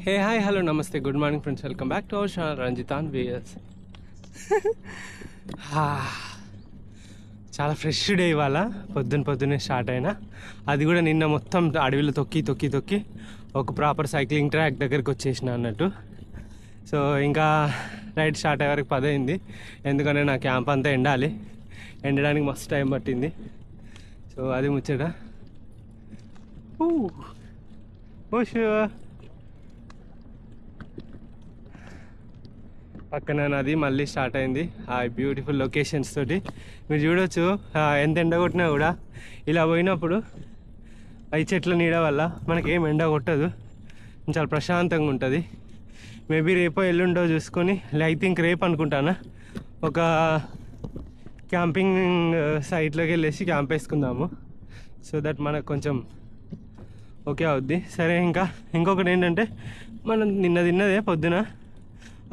Hey hi hello namaste good morning friends, welcome back to our channel రంజితాన్ విఎస్. చాలా fresh day ఇవాళ, పొద్దున్నే స్టార్ట్ అయినా. అది కూడా నిన్న మొత్తం అడవిలో తొక్కి ఒక ప్రాపర్ సైక్లింగ్ ట్రాక్ దగ్గరికి వచ్చేసిన అన్నట్టు. సో ఇంకా రైడ్ స్టార్ట్ అయ్యే వరకు 10 అయింది, ఎందుకంటే నా క్యాంప్ అంతా ఎండడానికి మస్తు టైం పట్టింది. సో అది ముచ్చట. పక్కన నది మళ్ళీ స్టార్ట్ అయింది. ఆ బ్యూటిఫుల్ లొకేషన్స్ తోటి మీరు చూడొచ్చు. ఎంత ఎండ కొట్టినా కూడా ఇలా పోయినప్పుడు ఈ చెట్ల నీడ వల్ల మనకి ఏం ఎండ కొట్టదు, చాలా ప్రశాంతంగా ఉంటుంది. మేబీ రేపో ఎల్లుండో చూసుకొని, ఐ థింక్ రేపు అనుకుంటానా, ఒక క్యాంపింగ్ సైట్లోకి వెళ్ళేసి క్యాంప్ వేసుకుందాము. సో దట్ మనకు కొంచెం ఓకే అవుద్ది. సరే, ఇంకొకటి ఏంటంటే, మనం నిన్న తిన్నదే పొద్దున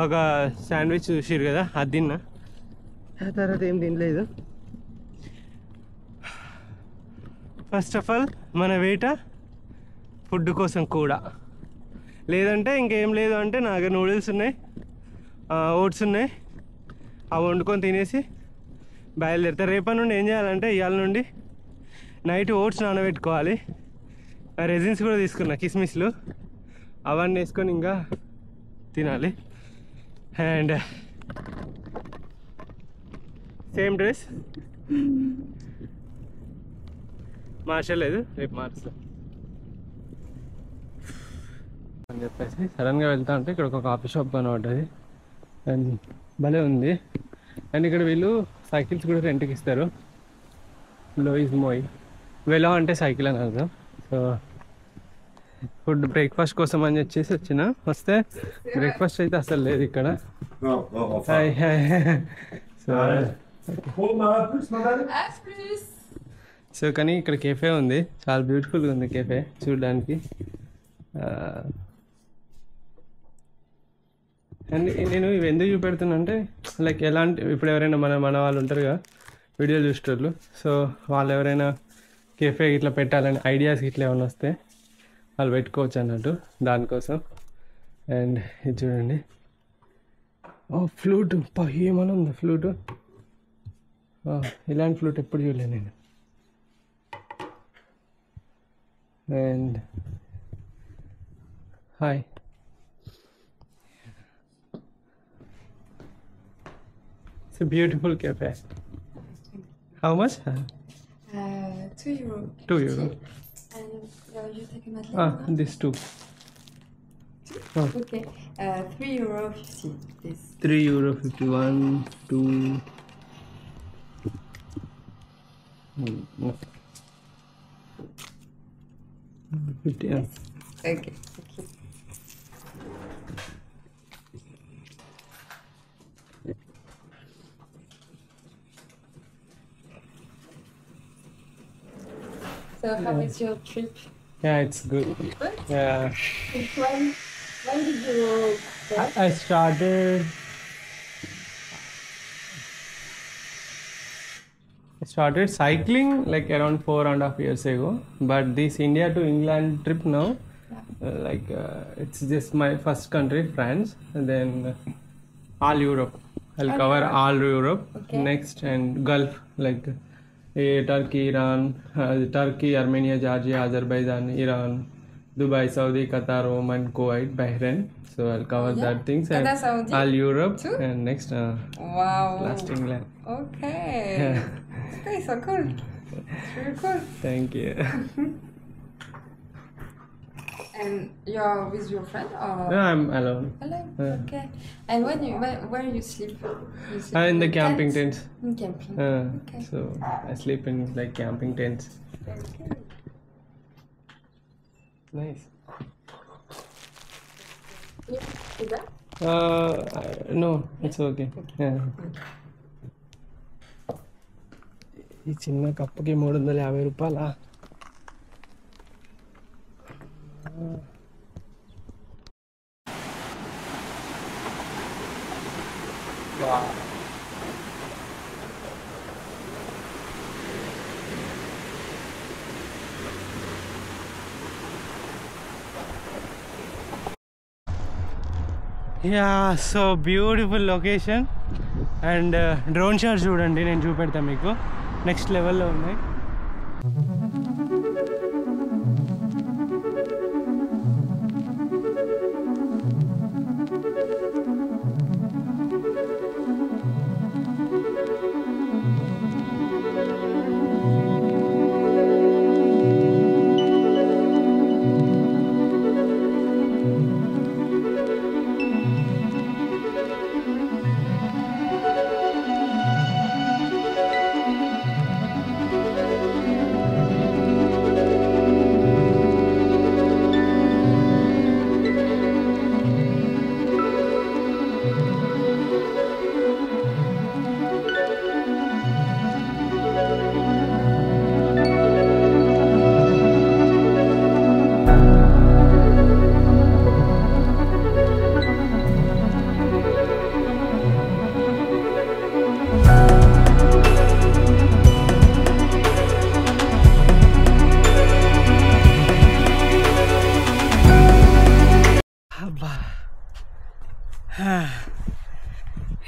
ఒక శాండ్విచ్ చూసిరు కదా, అది తిన్నా. ఆ తర్వాత ఏం తినలేదు. ఫస్ట్ ఆఫ్ ఆల్ మన వేట ఫుడ్ కోసం కూడా, లేదంటే ఇంకేం లేదు అంటే నా దగ్గర నూడిల్స్ ఉన్నాయి, ఓట్స్ ఉన్నాయి, అవి వండుకొని తినేసి బయలుదేరుతా. రేపటి నుండి ఏం చేయాలంటే, ఇవాళ నుండి నైట్ ఓట్స్ నానబెట్టుకోవాలి. రెజిన్స్ కూడా తీసుకున్నా, కిస్మిస్లు, అవన్నీ వేసుకొని ఇంకా తినాలి. అండ్ సేమ్ డ్రెస్ మార్చలేదు, రేపు మార్చా అని చెప్పేసి సడన్గా వెళ్తా ఉంటే ఇక్కడ ఒక కాఫీ షాప్ కనబడ్డది. అండ్ భలే ఉంది. అండ్ ఇక్కడ వీళ్ళు సైకిల్స్ కూడా రెంట్కి ఇస్తారు. లోయిజ్ మోయ్, వెలో అంటే సైకిల్ అని అర్థం. సో ఫుడ్ బ్రేక్ఫాస్ట్ కోసం అని వస్తే బ్రేక్ఫాస్ట్ అయితే అసలు లేదు ఇక్కడ. సో కానీ ఇక్కడ కెఫే ఉంది, చాలా బ్యూటిఫుల్గా ఉంది కెఫే చూడడానికి. అండ్ నేను ఇవి ఎందుకు చూపెడుతున్నా అంటే, లైక్ ఎలాంటి, ఇప్పుడు ఎవరైనా మన వాళ్ళు ఉంటారుగా వీడియోలు చూసేటోళ్ళు, సో వాళ్ళు ఎవరైనా కెఫే ఇట్లా పెట్టాలని ఐడియాస్ ఇట్లా ఏమైనా వస్తే వాళ్ళు పెట్టుకోవచ్చు అన్నట్టు, దానికోసం. అండ్ ఇది చూడండి, ఫ్లూట్, ఏమన్నా ఉంది ఫ్లూటు. ఇలాంటి ఫ్లూట్ ఎప్పుడు చూడలేదు నేను. And hi, it's a beautiful cafe. How much? 2 euro. 2 euro. And you take a Madeleine? This two. Oh. Okay. 3 euro 50. This. 3 euro 51, 2. No. 50. Yeah. Okay. Okay. So how is your trip? Yeah, it's good. Good? Yeah. When did you start? I started cycling like around 4.5 years ago, but this India to England trip now, it's just my first country, France, and then all Europe. I'll cover all Europe. Okay. Next, and Gulf, like Turkey, Iran, Turkey, Armenia, Georgia, Azerbaijan, Iran, Dubai, Saudi, Qatar, Oman, Kuwait, Bahrain. So I'll cover that things, and Qatar, Saudi all Europe too? and next Wow. last England. Okay. Okay, so cool. It's really cool. Thank you. And you're with your friend or? No, I'm alone. Alone? Yeah. Okay. And where you sleep? You sleep In the camping tent? tents. In camping. Okay. So I sleep in like camping tents. Okay. Nice. Is that? No, it's okay. Yeah. ఈ చిన్న కప్పుకి 350 రూపాయలా? Yeah so beautiful location and drone shot చూడండి, నేను చూపెడతాను మీకు. Next లెవెల్లో ఉన్నాయి.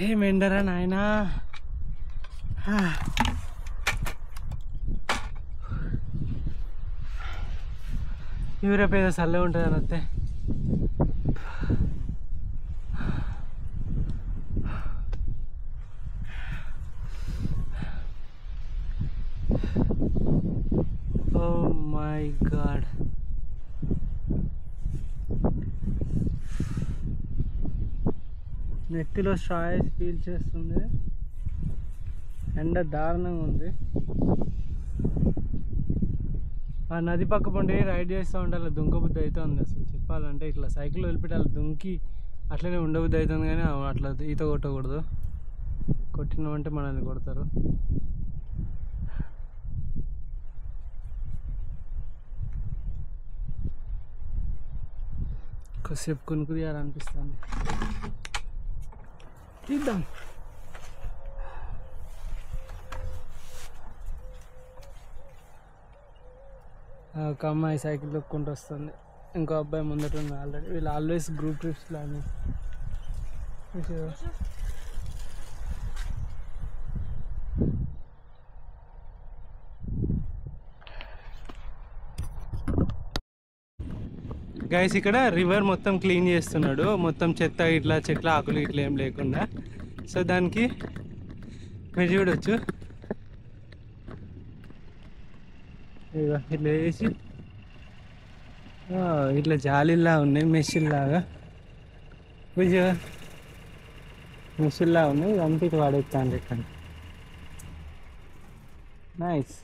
ఏం ఎండరా నాయనా. యూరోప్ ఏదో చల్లగా ఉంటుంది అని వస్తే ఓ మై గాడ్. నెత్తిలో స్ట్రాయిస్ ఫీల్ చేస్తుంది. ఎండ దారుణంగా ఉంది. ఆ నది పక్క పండి రైడ్ చేస్తూ ఉంటే అలా దుంకబుద్ధి అవుతుంది. అసలు చెప్పాలంటే ఇట్లా సైకిల్ వదిలిపెట్టి అలా దుంకి అట్లనే ఉండబుద్ధి అవుతుంది, కానీ అట్లా ఈత కొట్టకూడదు. కొట్టినామంటే మనల్ని కొడతారు. కొద్దిసేపు కొనుక్కుయాలనిపిస్తుంది. తీద్దాం. ఒక అమ్మాయి సైకిల్ తొక్కుంటూ వస్తుంది, ఇంకో అబ్బాయి ముందట ఉంది ఆల్రెడీ. వీళ్ళు ఆల్వేస్ గ్రూప్ ట్రిప్స్ లాని. గైస్ ఇక్కడ రివర్ మొత్తం క్లీన్ చేస్తున్నాడు, మొత్తం చెత్త ఇట్లా చెట్ల ఆకులు ఇట్లా ఏం లేకుండా. సో దానికి మీరు చూడొచ్చు ఇట్లా వేసి ఇట్లా జాలీలా ఉన్నాయి, మెషిన్లాగా. మెషిన్లా ఉన్నాయి, ఇదంతా ఇటు వాడేస్తాను ఇక్కడ. నైస్.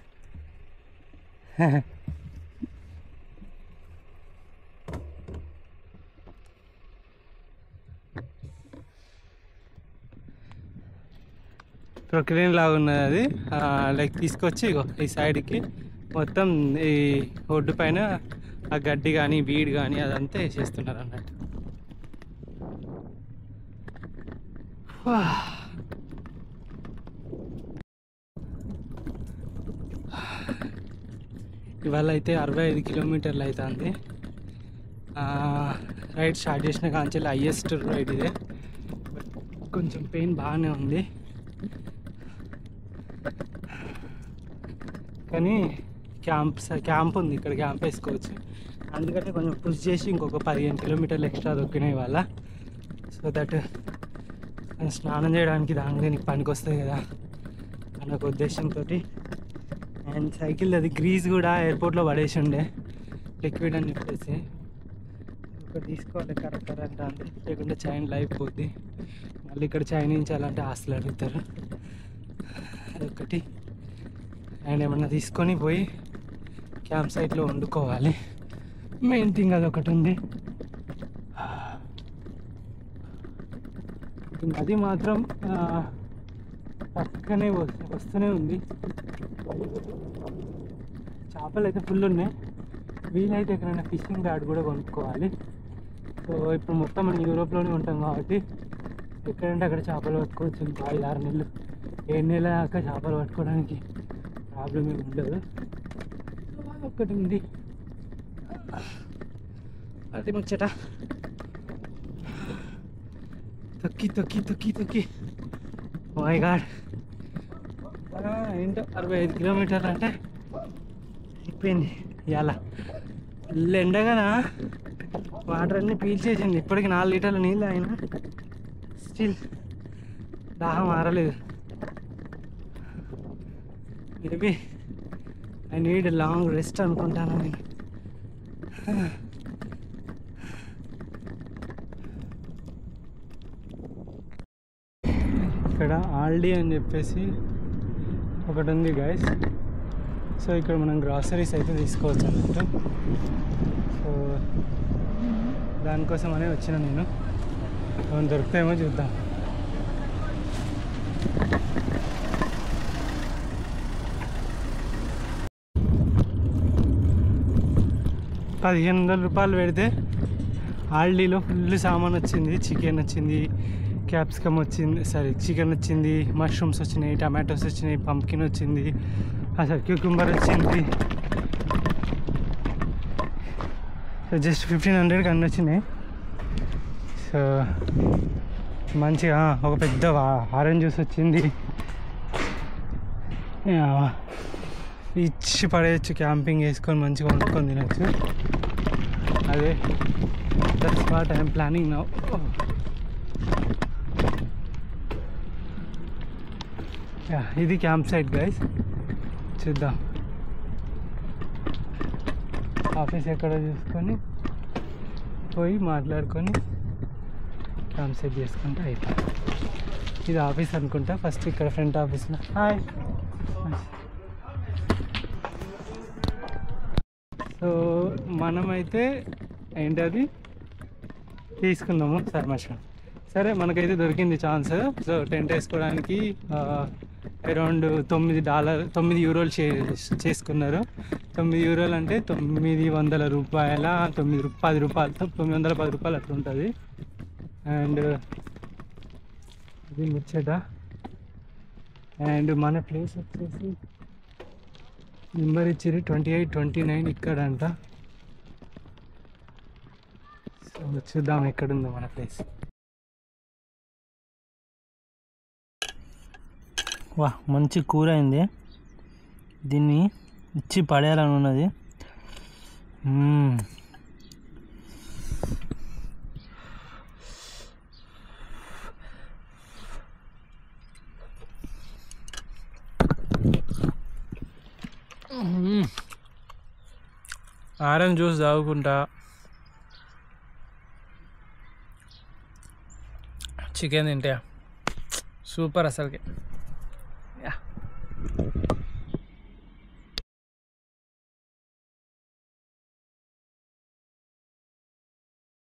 ప్రొక్లీన్ లాగా ఉన్నది అది. లైక్ తీసుకొచ్చి ఇగో ఈ సైడ్కి మొత్తం ఈ ఒడ్డు పైన ఆ గడ్డి కానీ వీడ్ కానీ అదంతా వేసేస్తున్నారు అన్నట్టు. ఇవాళ అయితే 65 కిలోమీటర్లు అవుతుంది. రైడ్ స్టార్ట్ చేసిన కాంచి హైయెస్ట్ రైడ్ ఇదే. కొంచెం పెయిన్ బాగానే ఉంది, కానీ క్యాంప్ ఉంది ఇక్కడ, క్యాంప్ వేసుకోవచ్చు. అందుకంటే కొంచెం పుష్ చేసి ఇంకొక 15 కిలోమీటర్లు ఎక్స్ట్రా దొక్కినాయి ఇవాళ. సో దట్ స్నానం చేయడానికి దానికి పనికి వస్తుంది కదా అన్న ఒక ఉద్దేశంతో. అండ్ సైకిల్ అది గ్రీజ్ కూడా ఎయిర్పోర్ట్లో పడేసి ఉండే, లిక్విడ్ అని చెప్పేసి ఒకటి తీసుకోవాలి కరెక్ట్ అంది, లేకుంటే చైన్ లైఫ్ పోద్ది. మళ్ళీ ఇక్కడ చైన్ వేయించాలంటే ఆస్తులు అడుగుతారు, అదొకటి. అండ్ ఏమన్నా తీసుకొని పోయి క్యాంప్ సైట్లో వండుకోవాలి, మెయిన్ థింగ్ అదొకటి ఉంది. నది మాత్రం పక్కనే వస్తూనే ఉంది. చేపలు అయితే ఫుల్ ఉన్నాయి. వీలైతే ఎక్కడైనా ఫిషింగ్ రాడ్ కూడా కొనుక్కోవాలి. సో ఇప్పుడు మొత్తం మనం యూరోప్లోనే ఉంటాం కాబట్టి ఎక్కడంటే అక్కడ చేపలు పట్టుకోవచ్చు. 5-6 నెలలు 7 నెలల దాకా చేపలు పట్టుకోవడానికి ప్రాబ్లం ఏమి ఉండదు. ఒక్కటి ఉంది అది ముచ్చట. తొక్కి తొక్కి తొక్కి తొక్కి మై గాడ్ ఏంటో 65 కిలోమీటర్లు అంటే అయిపోయింది ఇవాళ. ఫుల్ ఎండగానా వాటర్ అన్నీ పీల్చేసింది. ఇప్పటికి 4 లీటర్ల నీళ్ళు అయినా స్టిల్ దాహం మారలేదు. Maybe I need long rest అనుకుంటాను నేను. ఇక్కడ ఆల్డీ అని చెప్పేసి ఒకటి ఉంది గైస్. సో ఇక్కడ మనం గ్రాసరీస్ అయితే తీసుకోవచ్చు అన్నట్టు. సో దానికోసమనే వచ్చిన నేను. ఏమైనా దొరుకుతాయేమో చూద్దాం. ₹1500 పెడితే ఆల్డీలో ఫుల్ సామాన్ వచ్చింది. చికెన్ వచ్చింది, క్యాప్సికమ్ వచ్చింది, చికెన్ వచ్చింది, మష్రూమ్స్ వచ్చినాయి, టమాటోస్ వచ్చినాయి, పంప్కిన్ వచ్చింది, అసలు క్యూకుంబర్ వచ్చింది. సో జస్ట్ 1500కి అన్నీ వచ్చినాయి. సో మంచిగా ఒక పెద్ద ఆరెంజ్ జ్యూస్ వచ్చింది. ఇచ్చి పడేయచ్చు, క్యాంపింగ్ వేసుకొని మంచిగా వండుకొని తినచ్చు. అదే that's what I'm planning now. ఇది క్యాంప్ సైట్ గైస్. చూద్దాం ఆఫీస్ ఎక్కడో చూసుకొని పోయి మాట్లాడుకొని క్యాంప్ సెట్ చేసుకుంటే అయిపోయింది. ఇది ఆఫీస్ అనుకుంటా. ఫస్ట్ ఇక్కడ ఫ్రంట్ ఆఫీస్లో హాయ్. సో మనమైతే ఏంటది తీసుకుందాము సర్మషం. సరే మనకైతే దొరికింది ఛాన్స్. సో టెంట్ వేసుకోవడానికి అరౌండ్ €9 చేసుకున్నారు. €9 అంటే $910 అట్లా ఉంటుంది. అండ్ ఇది ముచ్చట. అండ్ మన ప్లేస్ వచ్చేసి నెంబర్ ఇచ్చిరి 28, 29 ఇక్కడ అంట. సో చూద్దాం ఎక్కడుందో మన ప్లేస్. వా మంచి కూర అయింది. దీన్ని ఇచ్చి పడేయాలని ఉన్నది. ఆరెంజ్ జ్యూస్ తాగుకుంటా చికెన్ తింటే సూపర్ అసలుకి.